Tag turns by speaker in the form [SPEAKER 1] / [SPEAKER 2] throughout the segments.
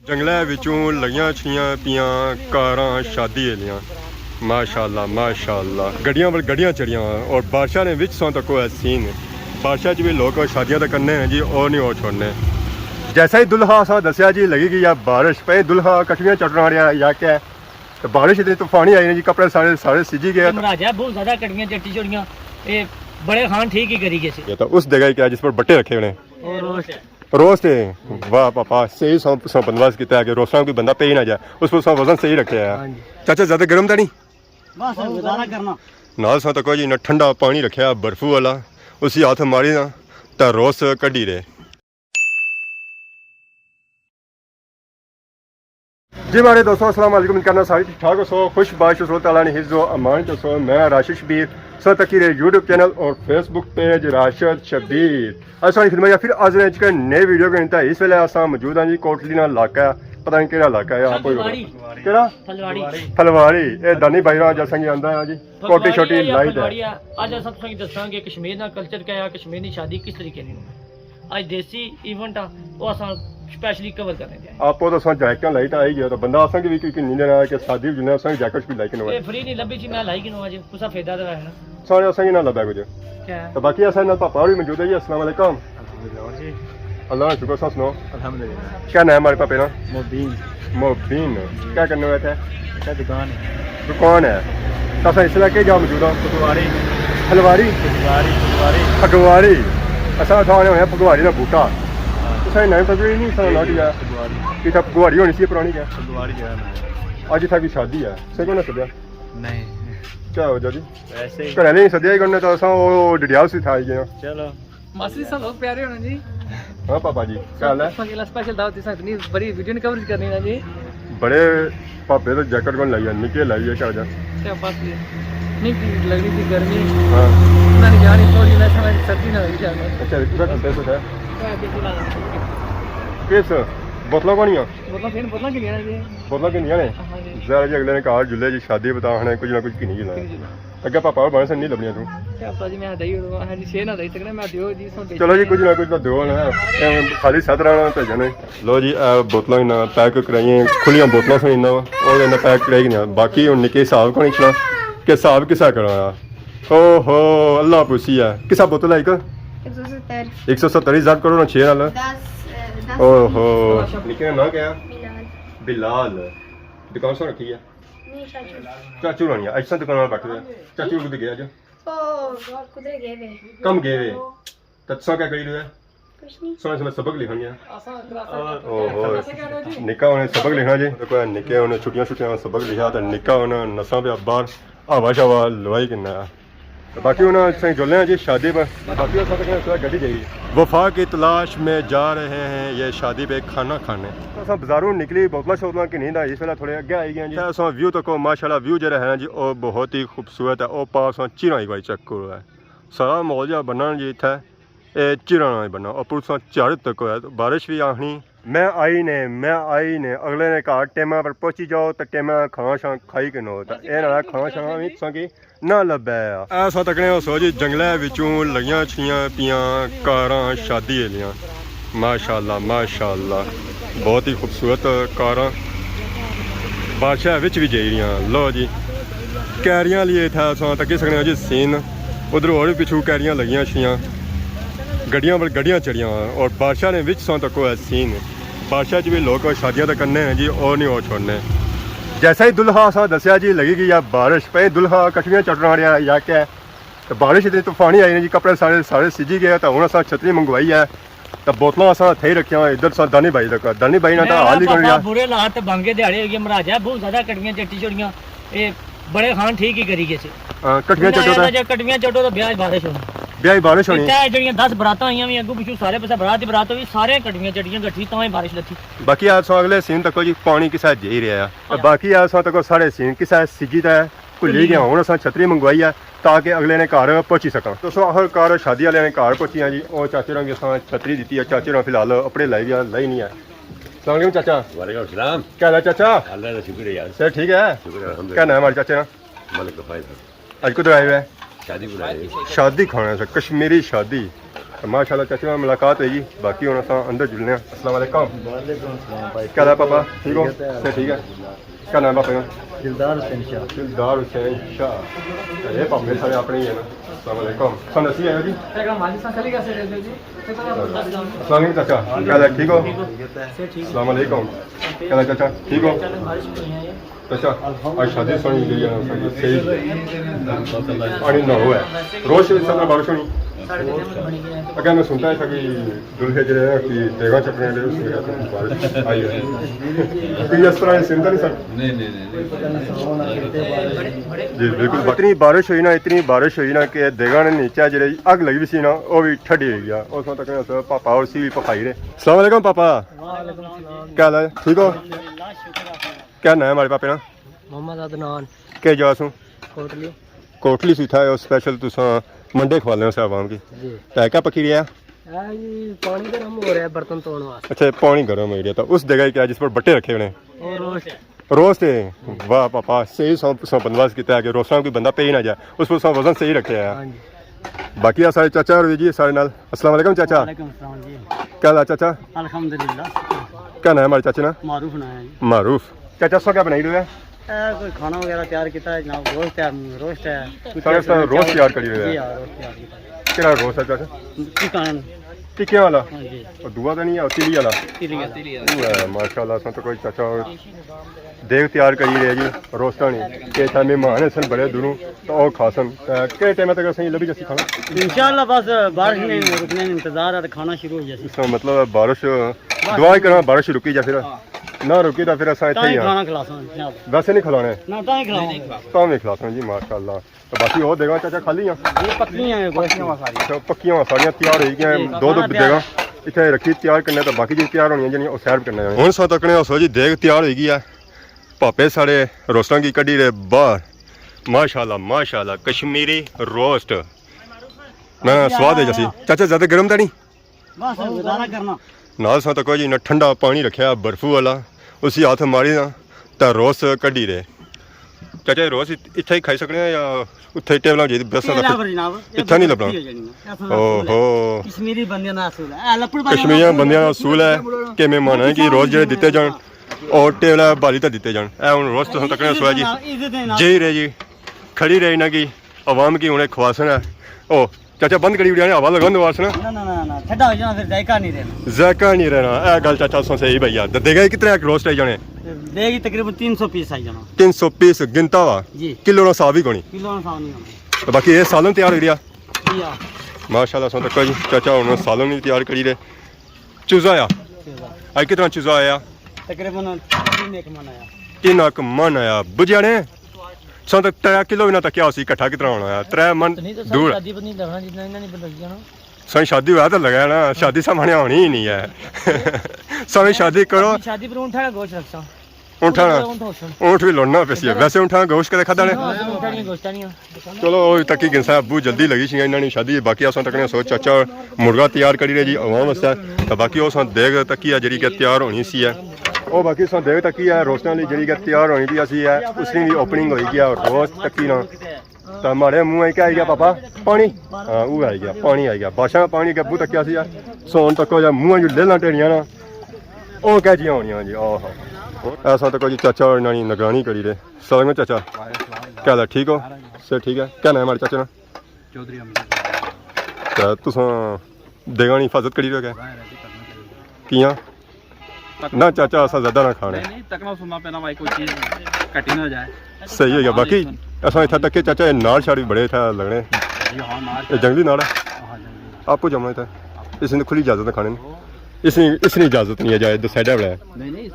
[SPEAKER 1] जंगलों विचों लगियां छियां पियां कारां शादी वालियां माशाअल्लाह माशाअल्लाह गड्डियां चढ़ियां और बादशाह ने विच सौ तक सीन बादशाह च भी लोग शादियां तो करने हैं जी और नहीं और छोड़ने। जैसा ही दुल्हा असा दसिया जी लगेगी या बारिश पे दुल्हा कटवियां चटना रहा या क्या तो बारिश इतनी तूफानी आई जी कपड़े सारे सारे सिजी गए
[SPEAKER 2] बहुत ज्यादा कटवियां चट्टी छोड़ियां ये बड़े खान ठीक ही करी गए
[SPEAKER 1] ये तो उस जगह क्या जिस पर बट्टे रखे हुए हैं रोस्ट है वाह पापा सही सौ बंदोबस्त किया है कि रोस्टा कोई बंदा पे ही ना जाए उस पर सौ वजन सही रखे है। चाचा ज्यादा गर्म था नहीं
[SPEAKER 2] बस गुजारा करना
[SPEAKER 1] नाल सौ तक जी ना ठंडा पानी रखा बर्फू वाला उसी हाथ मारी ना तो रोस कड्डी रहे। जी हमारे दोस्तों अस्सलाम वालेकुम करना सारी ठीक ठाक हो सो खुश बाश हो ताला ने हिज़्ज़ो अमान तो सो मैं राशिद शबीर सो तकीर यूट्यूब चैनल और फेसबुक पेज राशिद शबीर असानी खिदमत या फिर आज ने नए वीडियो के इंतहा इस वेले असा मौजूद हाँ जी कोटली ना इलाका पता नहीं केड़ा इलाका है आपको केड़ा फलवारी ये दानी भाईरा जैसा कि आंदा है जी कोटी छोटी लाइट है।
[SPEAKER 2] आज सब संग दसांगे कश्मीर ना कल्चर क्या है कश्मीर की शादी किस तरीके की आज देसी इवेंट आ वो असा स्पेशली कवर करने दे
[SPEAKER 1] आपको तो सन जैकेट लाइट आई गया तो बंदा असा भी कि नींद ना कि शादी जुने असा जैकेट भी लाइक नो
[SPEAKER 2] फ्री नहीं लबी थी मैं लाइक नो आज कुछ फायदा तो है ना
[SPEAKER 1] सारे असा ना लबा कुछ
[SPEAKER 2] क्या
[SPEAKER 1] तो बाकी असा ना पापा भी मौजूद है जी अस्सलाम वालेकुम अल्लाह का शुक्र सनो अल्हम्दुलिल्लाह। क्या नाम है हमारे पापे ना मोबीन क्या करने हुए थे दुकान है तो इस इलाके जाओ मौजूद है फलवारी फगवारी असा थाने होने फगवारी का बूटा तो नाम पता ही नहीं सा ना कि फगवारी होनी सी पुरानी क्या अज इतना की शादी है से को ना सद्या
[SPEAKER 3] नहीं
[SPEAKER 1] क्या हो जी घर नहीं सद्या ही करने तो असा वो डिडियाल से था गए
[SPEAKER 3] चलो
[SPEAKER 2] मासी सब लोग प्यारे होना जी।
[SPEAKER 1] हाँ पापा जी क्या हाल है
[SPEAKER 2] स्पेशल दावत इतनी बड़ी वीडियो नहीं कवरेज करनी ना जी
[SPEAKER 1] बड़े पापे तो जैकेट कौन लाई है निके लाई है क्या वजह
[SPEAKER 2] क्या बात नहीं लगनी थी गर्मी
[SPEAKER 1] हाँ
[SPEAKER 2] मैं नहीं जानी थोड़ी ना समझ सर्दी ना लगी जाना
[SPEAKER 1] अच्छा कितना घंटे से है किस बोतलों को नहीं है
[SPEAKER 2] बोतल किनिया जी
[SPEAKER 1] बोतलों की नहीं है जरा जी अगले ने कहा जुले जी शादी बता हने कुछ ना कुछ की नहीं गिला अगे पापा बने से नहीं लबनिया तू
[SPEAKER 2] क्या जी मैं दई हां जी छे ना दई सकने मैं दियो जी सो
[SPEAKER 1] चलो जी कुछ ना कुछ तो दो ना खाली सतरा भेजने लो जी बोतलों ना पैक कराइए खुलियां बोतलों से इन्ना और इन्ना पैक कराई नहीं बाकी हुन निके हिसाब को नहीं चला कि हिसाब किसा कराया ओ हो अल्लाह पूछी है किसा बोतल है एक 170 हिसाब करो ना 6 नाल
[SPEAKER 4] 10
[SPEAKER 1] ओहो निके ना क्या बिलाल दुकान से रखी है चाचू रानी ऐसा दुकान बैठे हुए चाचू कुछ गया जो
[SPEAKER 4] कुदरे गए वे
[SPEAKER 1] कम गए वे तत्सा क्या करी रहे
[SPEAKER 4] कुछ नहीं
[SPEAKER 1] सोने सबक लिखनी है ओहो निका उन्हें सबक लिखना जी तो कोई निके उन्हें छुट्टियां सबक लिखा तो निका उन्हें नसा पे बाहर हवा शवा लवाई किन्ना तो बाकी उन्हें जुले हैं जी शादी पर बाकी गड्डी जाइए वफा की तलाश में जा रहे हैं ये शादी पे खाना खाने तो बाजारों निकली बोतला शोतला की नींद आई इस वेला थोड़े अगे आई गए जी अस व्यू तो माशाल्लाह व्यू जो है जी वो बहुत ही खूबसूरत है वो पास चिराई भाई चक्कर है सारा माहौल जहा बनना जी इतने चिरा बनना और पुरसा झाड़ तक होया तो बारिश भी आनी मैं आई ने अगले ने कहा टेमा पर पहुंची जाओ तो टेमा खाना शां खाई के नो तो ये ना खाना शां भी तुसा ना लब्भे ऐसा तकने सो जी जंगलों विचों लगियां छियां पियां कारां शादी वालियां माशाअल्लाह माशाअल्लाह बहुत ही खूबसूरत कारां बादशाह विच भी जाई रहियां लो जी कैरियां लिए था असां तकी सकने जी सीन उधर और भी पिछू कैरियां लगियां छियां गड्डियां चढ़ियां और बादशाह ने विच सौ तक सीन बादशाह च भी लोग शादियां तो करने हैं जी और नहीं और छोड़ने। जैसा ही दुल्हा असा दसिया जी लगेगी या बारिश पे दुल्हा कटवियां चटना रहा या क्या तो बारिश इतनी तूफानी आई जी कपड़े सारे सारे सिजी गए तो हूँ असा छतरी मंगवाई है तो बोतलों असा थे रखिया इधर सा दानी भाई तक दानी भाई ने तो हाल ही कर
[SPEAKER 2] बुरे हालात बांगे दिहाड़े हो गए महाराजा बहुत ज्यादा कटवियां चट्टी छोड़ियां ये बड़े खान ठीक ही करी गए कटवियां चटो तो ब्याह बारिश होनी
[SPEAKER 1] ब्याह बारिश होनी
[SPEAKER 2] जड़ियां 10 बरातां आईयां भी अगू पिछू सारे पासे बरात बारात हुई सारे कटवियां चट्टियां गठी तां बारिश लथी
[SPEAKER 1] बाकी आज अगले सीन तक जी पानी किसा जी रहा है बाकी आज तक सारे सीन किसा सिजी का भुली गया हूँ अस छतरी मंगवाई है ताकि अगले ने घर पहुंची सका दोस्तों आखिरकार शादी वाले ने घर पहुंची हैं जी और चाचे ने अस छतरी दी है चाचे ने फिलहाल अपने लाई नहीं है सलाम चाचा
[SPEAKER 3] वालेकुम सलाम
[SPEAKER 1] क्या हाल है चाचा
[SPEAKER 3] अल्लाह का शुक्र है यार
[SPEAKER 1] सर ठीक है क्या नाम है हमारे चाचे ना
[SPEAKER 3] मलिक फायदा
[SPEAKER 1] आज कुछ आए हुए
[SPEAKER 3] शादी बुलाए
[SPEAKER 1] शादी खाना से कश्मीरी शादी माशाल्लाह चाचा नाल मुलाकात हुई जी। बाकी हुण असां अंदर जुलने अस्सलाम वालेकुम। क्या हाल है पापा, ठीक हो? ठीक है। क्या नाम पापा का? दिलदार हुसैन शाह। ये पापे सारे अपने ही है ना। अस्सलाम वालेकुम। सन नसी आयो जी। अस्सलाम वालेकुम चाचा, क्या हाल है, ठीक हो? अस्सलाम वालेकुम। क्या हाल है चाचा, ठीक हो? चाचा आज शादी सुनी गई है सही पानी ना हुआ है रोज से सब बारिश होनी। अगर मैं सुनता था कि दुल्हे जो है कि देगा चपने ले उसमें बारिश आई है कि इस तरह सुनता नहीं सर। नहीं जी बिल्कुल। इतनी बारिश हुई ना कि देगा ने नीचे जो अग लगी हुई सी ना वो भी ठंडी हो गया। उस तक पापा और सी भी पकाई रहे। अस्सलाम वालेकुम पापा, क्या हाल है, ठीक हो? क्या नाम है हमारे पापे ना?
[SPEAKER 2] मोहम्मद अदनान।
[SPEAKER 1] क्या जगह सू?
[SPEAKER 2] कोटली
[SPEAKER 1] सी था स्पेशल तुसा मंडे खवाले से आवाम की तो क्या पकी रहा?
[SPEAKER 2] पानी गर्म हो रहा है बर्तन धोने वास्ते।
[SPEAKER 1] अच्छा पानी गर्म हो गया तो उस जगह क्या जिस पर बट्टे रखे हुए रोस्ट है। वाह पापा सही बंदोबस्त किया है कि रोस्टा कोई बंदा पे ही ना जाए, उस पर वजन सही रखे है। बाकी सारे चाचा और जी सारे नाल। अस्सलाम वालेकुम चाचा। क्या हाल है चाचा?
[SPEAKER 2] अल्हम्दुलिल्लाह।
[SPEAKER 1] क्या नाम है हमारे चाचा ना?
[SPEAKER 2] मारूफ ना है।
[SPEAKER 1] मारूफ। चाचा सो क्या बनाई रहे हैं?
[SPEAKER 2] कोई खाना वगैरह तैयार किया है जनाब, रोस्ट है रोस्ट
[SPEAKER 1] तैयार करी हुई है। क्या रोस्ट है चाचा? टिक्के वाला और दुआ तो नहीं है तिली वाला माशाल्लाह। तो कोई चाचा देख तैयार करी रहे जी रोस्टा नहीं के मेहमान सन बड़े दूरों तो और खासन के टाइम तक सही लभी जैसी खाना
[SPEAKER 2] इंशाल्लाह। बस बारिश में रुकने इंतजार है तो खाना शुरू हो जाए।
[SPEAKER 1] इसका मतलब बारिश दुआ ही करना बारिश रुकी जा फिर ना रुकी तो फिर असा इतना ही वैसे नहीं खिलाने तो भी खिलाते जी माशाल्लाह। तो बाकी और देगा चाचा खाली पक्कियां सारियां तैयार हो गई दो देगा इतने रखी तैयार करने तो बाकी चीज तैयार होनी है जी सैर करने हूँ सौ तकने सो जी देग तैयार हो गई है। पापे सारे रोस्टां की कड्डी रहे बाहर माशाल्लाह माशाल्लाह कश्मीरी रोस्ट ना स्वाद है जैसी। चाचा ज़्यादा गर्म तो नहीं नाल सौ तक जी ना ठंडा पानी रखा बर्फू वाला उसी हाथ मारी ना तो रोस कड्डी रहे। चाचा रोस इतना ही खाई सकने या उत्थे टेबल बस इतना नहीं लभना? ओहो कश्मीरी बंदियां दा असूल है कि मेहमान कि रोज जो दिते जान और टेबल बाली तो दिते जान। ए हुण रोज तुहां तक सोया जी जी रहे जी खड़ी रही ना कि आवाम की उन्हें खवासन है। ओ चाचा बंद करी उड़िया हवा लगन दवास ना
[SPEAKER 2] ठंडा हो जाना फिर जायका नहीं रहना
[SPEAKER 1] ए गल चाचा सही भैया देगा कितने रोस्ट आई जाने?
[SPEAKER 2] देगी तकरीबन 300 पीस आई जाना।
[SPEAKER 1] 300 पीस गिनता वा किलो ना साफ ही कोनी तो बाकी ये सालन तैयार हो गया माशाल्लाह। सो तक जी चाचा हुण सालन भी तैयार करी रहे। चूजा आ आज कितना चूजा आया?
[SPEAKER 2] तकरीबन
[SPEAKER 1] 3 मन आया बुझिया ने सो तक 3 किलो भी ना तक क्या उसी इकट्ठा कितना होना है 3 मन दूर सही शादी हुआ तो लगा ना शादी सामने होनी ही नहीं है। सभी शादी करो
[SPEAKER 2] शादी पर ऊँट गोश्त रखसा
[SPEAKER 1] ऊँट भी लड़ना पैसी है वैसे ऊँटा गोश्त कदे खादा ने चलो तक ही गिनसा बहुत जल्दी लगी सी इन्होंने शादी। बाकी अस तक सोच चाचा मुर्गा तैयार करी रहे जी आवाम वास्ते तो बाकी उस देग तकी है जी तैयार होनी सी है वो बाकी उस देग तकी है रोस्टां ली जी तैयार होनी भी असी है उसकी भी ओपनिंग हो गई है रोस्ट तकी ना तो हमारे मुँह क्या आई गया पापा पानी हाँ वो आई गया पानी आई गया बादशाह पानी गब्बू तकिया सी सोन तक मुँह जो लेला टेड़ियाँ ना वो क्या जी होनी जी आह ऐसा तक जी चाचा और इन्होंने निगरानी करी रहे। सलाम चाचा क्या हाल है, ठीक हो? सर ठीक है। क्या नाम है हमारे चाचा ना?
[SPEAKER 3] चौधरी
[SPEAKER 1] तो तुस देगा नहीं हिफाजत करी रहे क्या किया ना चाचा असा ज्यादा ना खाने सही हो गया। बाकी असा इतना तक चाचा नाड़ शाड़ भी बड़े था लगने जंगली नाड़ है आपको जमना था इसने खुली इजाजत है खाने में इसनी इजाजत नहीं है जाए साइडा बनाया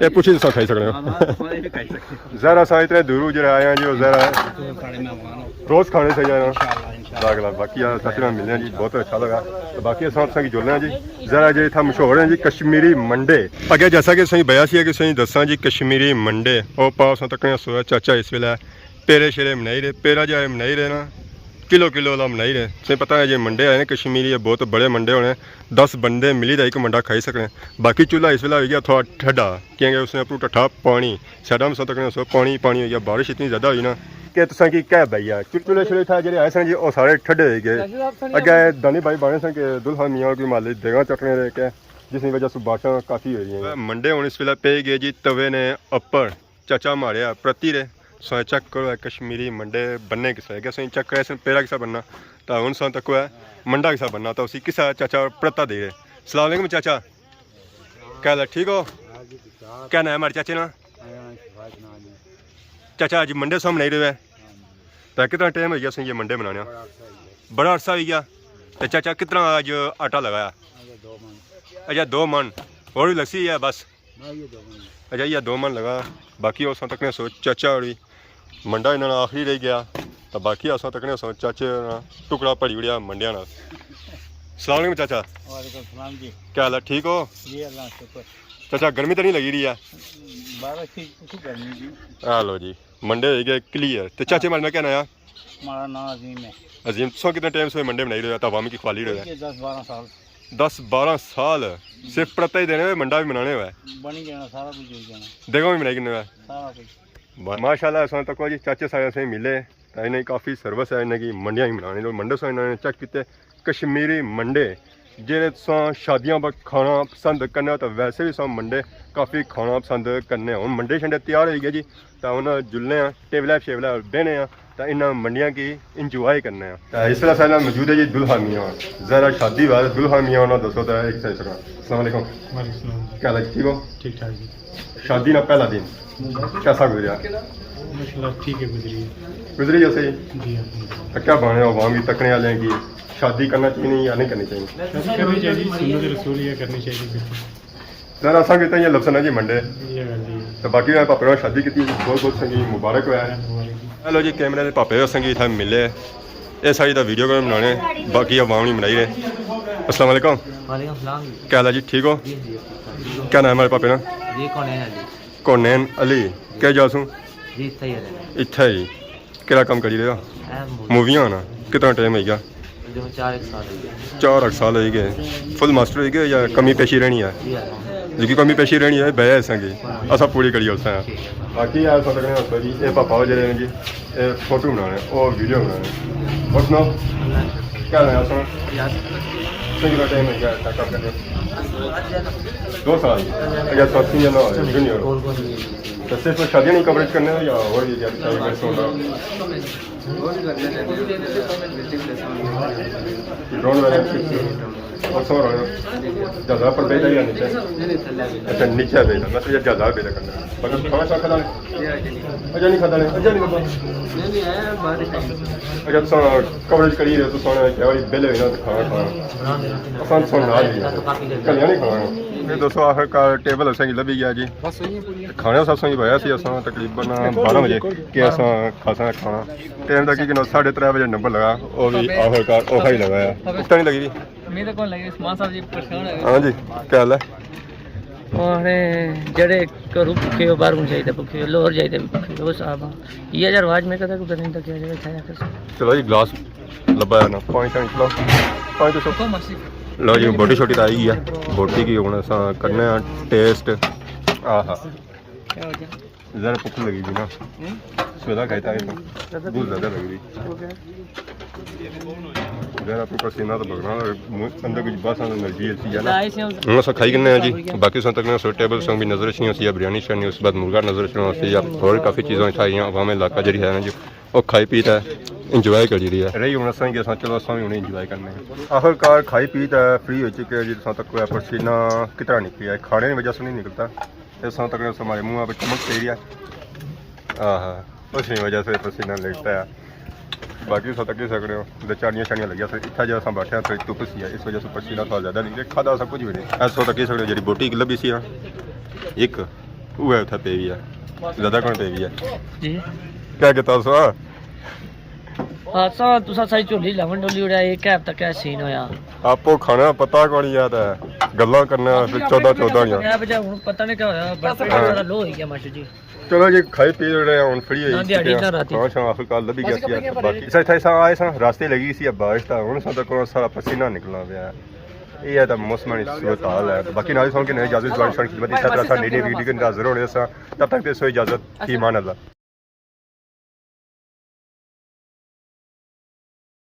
[SPEAKER 1] ये पूछी तो खाई सकते हो जरा सा इतने दूर जरा आए हैं जी जरा रोज खाने से जाना लागला। बाकी सच में मिलने जी बहुत अच्छा लगा। तो बाकी की जुड़ना जी जरा जी था मशहूर है जी कश्मीरी मंडे अगे जैसा कि सही बया सी कि सही दसा जी कश्मीरी मंडे और पास तक सोया चाचा इस वेले पेरे शेरे मनाई रहे पेरा जाए मनाई रहे ना किलो किलो वाला मनाई रहे तुझे पता है जो मंडे आए कश्मीरी है बहुत बड़े मंडे होने 10 बंदे मिली तो एक मंडा खाई सकते। बाकी चूल्हा इस वेला हो गया थोड़ा ठंडा क्योंकि उसने अपना ठट्ठा पानी साढ़ा में तक सो पानी हो गया बारिश इतनी ज़्यादा हुई ना कि तुसां की कह भैया चुटकुले छुले था जेडे आए सन जी ओ सारे ठड्डे हो गए अगे दानी भाई बने सन के दुल्हा मियां की माली देगा चटने रह के जिसकी वजह से बाटा काफ़ी हो रही है मंडे हूँ इस वेले पे गए जी तवे ने अपर चाचा मारिया प्रति रे सो चेक करो कश्मीरी मंडे बनने किसा है सही चेक करे पेड़ा किसा बनना तो हूँ सो तक है मंडा किसा बनना तो उसी किसा चाचा प्रता दे रहे सलाम अलैकुम चाचा क्या ठीक हो क्या नाम है हमारे चाचे ना चाचा अज मंडे सामने नहीं रहे तो कितना टाइम हो गया सही ये मंडे बनाने बड़ा अरसा हो गया तो चाचा कितना आज आटा लगाया अच्छा 2 मन और भी लस्सी है बस अच्छा ये 2 मन लगा बाकी उस तक ने सोच चाचा और मंडा इन्होंने आखिरी रह गया तो बाकी उस तक ने सोच चाचे टुकड़ा भड़ी उड़िया मंडिया ना सलाम अलैकुम चाचा
[SPEAKER 2] जी
[SPEAKER 1] क्या हाल है ठीक हो
[SPEAKER 2] जी अल्लाह शुक्र
[SPEAKER 1] चाचा गर्मी तो नहीं लगी रही है
[SPEAKER 2] बारिश की गर्मी जी
[SPEAKER 1] लो जी मंडे हो गए क्लियर तो चाचे मारना क्या नया
[SPEAKER 2] हमारा नाम अजीम है
[SPEAKER 1] अजीम सो कितने टाइम से मंडे बनाई रहे हो तवामी की खाली रहे
[SPEAKER 2] 10-12 साल
[SPEAKER 1] 10-12 साल सिर्फ प्रता ही देने हुए मंडा भी बनाने हुए
[SPEAKER 2] बनी जाना सारा कुछ हो जाना
[SPEAKER 1] देखो भी बनाई किन्ने हुए
[SPEAKER 2] सारा कुछ
[SPEAKER 1] माशाल्लाह ऐसा तक जी चाचे सारे से मिले तो इन्हें काफ़ी सर्विस है इन्हें की मंडियाँ ही बनाने जो मंडे से इन्होंने चेक किए कश्मीरी मंडे जेह्ड़े तुसां शादियां पर खाना पसंद करने तो वैसे भी तुसां मंडे काफ़ी खाना पसंद करने हूँ मंडे शंडे तैयार हो गए जी तो हूँ जुलने टेबल शेबल बहने तो इन्होंने मंडियां की इंजॉय करने तो इस तरह सारे मौजूद है जी दुल्हा मियाँ ज़रा शादी बाद दुल्हा मियाँ उन्होंने दसो तो एक सही अस्सलाम वालेकुम क्या लग ठीक हो
[SPEAKER 5] ठीक ठाक जी
[SPEAKER 1] शादी ना पहला दिन कैसा गुजरा
[SPEAKER 5] माशाल्लाह ठीक है
[SPEAKER 1] गुजरी जैसे ही
[SPEAKER 5] जी
[SPEAKER 1] तो क्या बने हो वहाँ भी तकने वाले की शादी करना चाहिए या नहीं करनी चाहिए
[SPEAKER 5] शादी करनी चाहिए सुन्नत रसूल ये करनी चाहिए बिल्कुल
[SPEAKER 1] सर असा कि ये लफ्ज़ ना जी मंडे
[SPEAKER 5] ये गल जी
[SPEAKER 1] तो बाकी मैं पापे ने शादी की बहुत बहुत संगी मुबारक होया हेलो जी कैमरे के पापे संगी इतना मिले ये सारी दा वीडियो को बनाने बाकी अवाम नहीं बनाई रहे अस्सलाम वालेकुम
[SPEAKER 2] वालेकुम सलाम
[SPEAKER 1] क्या हाल है जी ठीक हो क्या नाम है हमारे पापे ना
[SPEAKER 2] जी कौन है अली
[SPEAKER 1] कौनैन अली क्या जासू
[SPEAKER 2] जी सही है
[SPEAKER 1] इतना ही केड़ा काम करी रहे हो मूवियाँ ना कितना टाइम है गया
[SPEAKER 2] 4
[SPEAKER 1] साल हो गए फुल मास्टर हो गए या कमी पेशी रहनी है जो कमी पेशी रहनी है बह संगे असा पूरी करिए उस बाकी यार सकते जी ये पापा जेह्ड़े जी ये फोटो बनाने और वीडियो बनाने और सुनाओ क्या है कितना टाइम है क्या काम करने 2 साल या साथी या ना जूनियर तो सिर्फ शादियाँ नहीं कवरेज करने या और भी ड्रोन वाले और सो रहे हो ज़्यादा पर बेटा या नीचे अच्छा नीचे बेटा मैं तो ये ज़्यादा बेटा करना मतलब खाना सा खाता अच्छा नहीं खाता अच्छा नहीं खाता अच्छा तो कवरेज करिए तो सोना क्या वाली बिल है ना तो खाना आसान सोना कलियाँ नहीं खाना ये दोस्तों आखिरकार टेबल असें लभी गया जी खाने सब सही पाया सी असां तकरीबन 12 बजे कि असां खासा खाना टाइम तक कि 3:30 बजे नंबर लगा वो भी आखिरकार ओखा ही लगाया भुख नहीं लगी
[SPEAKER 2] मैं तो कौन लगे उस्मान साहब जी परेशान है
[SPEAKER 1] हाँ जी क्या हाल है
[SPEAKER 2] और जड़े करू भुखे बाहर होने चाहिए भुखे लोहर जाइए भुखे वो साहब ये यार आवाज में कदा कुछ नहीं तक क्या खाया
[SPEAKER 1] चलो जी ग्लास लब्बा है ना पानी शानी चलो पानी तो
[SPEAKER 2] को मर्सी
[SPEAKER 1] लो जी बोटी छोटी तो आई है बोटी की हूँ अस करने टेस्ट आहा
[SPEAKER 2] क्या हो गया
[SPEAKER 1] ज़रा भुख लगी थी ना सवेला खाई था बहुत ज़्यादा लगी थी ज़रा अपनी पसीना तो बगना अंदर कुछ बस एनर्जी अच्छी है ना हम सब खाई करने जी बाकी सब तक सो टेबल संग भी नजर अच्छी होती है बिरयानी शानी उसके बाद मुर्गा नजर अच्छी होती है और काफ़ी चीज़ें खाई अवाम इलाका जी है ना जी और खाई पीता इंजॉय करी रही है रही हूँ असा कि चलो असा भी उन्हें इंजॉय करने आखिरकार खाई पी तो फ्री हो चुके जी तक पसीना कितना निकलिया है खाने की वजह से नहीं निकलता इस तक हमारे मुँह पर चमक पी रही है उसकी वजह से पसीना लगता है बाकी सब तक सकते हो चाड़ियाँ शाड़ियाँ लगी फिर इतना जो बैठे थोड़ी धुप सी है इस वजह से पसीना थोड़ा ज़्यादा निकले खादा सब कुछ भी नहीं ऐसा तक सकते जी बोटी लभी सी एक वो है उत्थे पे भी है ज़्यादा कौन पे भी है
[SPEAKER 2] जी
[SPEAKER 1] क्या कहता सो
[SPEAKER 2] हादसा तुसा सारी झोली लवन डोली उड़ाया एक कैब तक क्या सीन होया
[SPEAKER 1] आपको खाना पता कौन याद है गल्ला करना फिर 14
[SPEAKER 2] मैं बजा हुन पता नहीं क्या होया बड़ा लो हो गया मास्टर जी
[SPEAKER 1] चलो जी खाई पी रहे हैं फ्री है
[SPEAKER 2] दिहाड़ी ना राती
[SPEAKER 1] हाँ शाम आखिरकार लभी गया सी बाकी इस इतना आए सा रास्ते लगी सी बारिश था हूँ तक सारा पसीना निकलना पाया ये तो मौसम सूरत हाल है बाकी नाल सुन के नहीं इजाजत इस तरह नई वीडियो के हाजिर होने तब तक इजाजत की मान अल्लाह।